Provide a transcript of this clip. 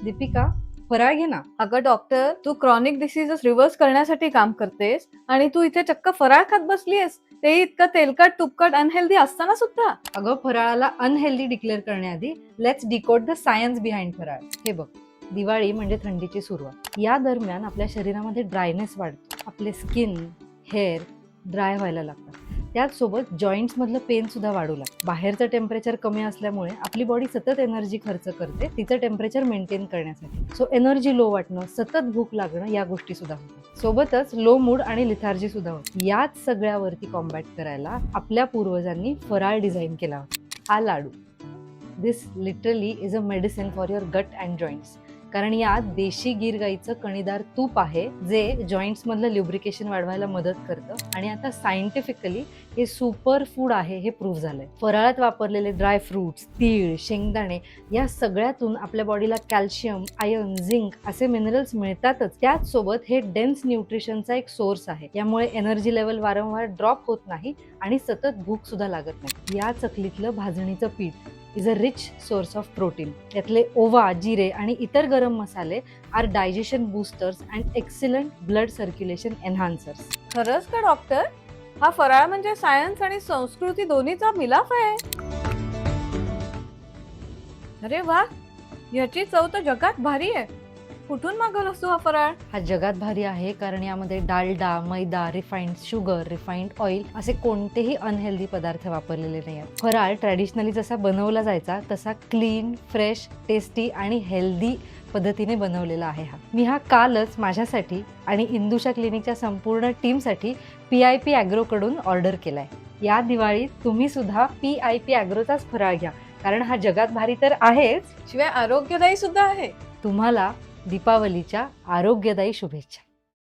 दीपिका, फराळ घे ना. अगं डॉक्टर, तू क्रॉनिक डिसीजेस रिव्हर्स करण्यासाठी काम करतेस आणि तू इथे चक्क फराळ खात बसलीयस, ते इतकं तेलकट तुपकट अनहेल्दी असताना सुद्धा. अगं, फराळाला अनहेल्दी डिक्लेअर करण्याआधी let's decode the science behind फराळ. हे बघ, दिवाळी म्हणजे थंडीची सुरुवात. या दरम्यान आपल्या शरीरामध्ये ड्रायनेस वाढतो, आपले स्किन, हेअर ड्राय व्हायला लागतात. त्याचसोबत जॉईंट्स मधलं पेन सुद्धा वाढू लागतं. बाहेरचं टेम्परेचर कमी असल्यामुळे आपली बॉडी सतत एनर्जी खर्च करते तिचं टेम्परेचर मेंटेन करण्यासाठी. सो एनर्जी लो वाटणं, सतत भूक लागणं या गोष्टी सुद्धा होतात. सोबतच लो मूड आणि लिथार्जी सुद्धा होते. याच सगळ्यावरती कॉम्बॅट करायला आपल्या पूर्वजांनी फराळ डिझाईन केला होता. हा laddoo, this literally is a medicine for your gut and joints. कारण यात देशी गीर गाईचं कणीदार तूप आहे, जे जॉईंट्स मधलं ल्युब्रिकेशन वाढवायला मदत करतं. आणि आता सायंटिफिकली हे सुपर फूड आहे हे प्रूव्ह झालंय. फराळात वापरलेले ड्राय फ्रुट्स, तीळ, शेंगदाणे या सगळ्यातून आपल्या बॉडीला कॅल्शियम, आयर्न, झिंक असे मिनरल्स मिळतातच. त्याचसोबत हे डेन्स न्यूट्रिशनचा एक सोर्स आहे. यामुळे एनर्जी लेवल वारंवार ड्रॉप होत नाही आणि सतत भूक सुद्धा लागत नाही. या चकलीतलं भाजणीचं पीठ is a rich source of protein. यातले ओवा, जिरे आणि इतर गरम मसाले are digestion boosters and excellent blood circulation enhancers. खरंच का डॉक्टर? हा फराळ म्हणजे सायन्स आणि संस्कृती दोन्हीचा मिलाफ आहे. अरे वा, याची चव तर जगात भारी आहे. कुठून मागवलास तू हा फराळ? हा जगात भारी आहे कारण यामध्ये डालडा, मैदा, रिफाईंड शुगर, रिफाईंड ऑइल असे कोणतेही अनहेल्दी पदार्थ वापरलेले नाही आहेत. फराळ ट्रॅडिशनली जसा बनवला जायचा तसा क्लीन, फ्रेश, टेस्टी आणि हेल्दी पद्धतीने बनवलेला आहे हा. मी हा कालच माझ्यासाठी आणि इंदुशा क्लिनिकच्या संपूर्ण टीमसाठी PIP ॲग्रोकडून ऑर्डर केलाय. या दिवाळीत तुम्ही सुद्धा PIP ॲग्रोचाच फराळ घ्या, कारण हा जगात भारी तर आहेच, शिवाय आरोग्यदायी सुद्धा आहे. तुम्हाला दीपावलीच्या आरोग्यदायी शुभेच्छा.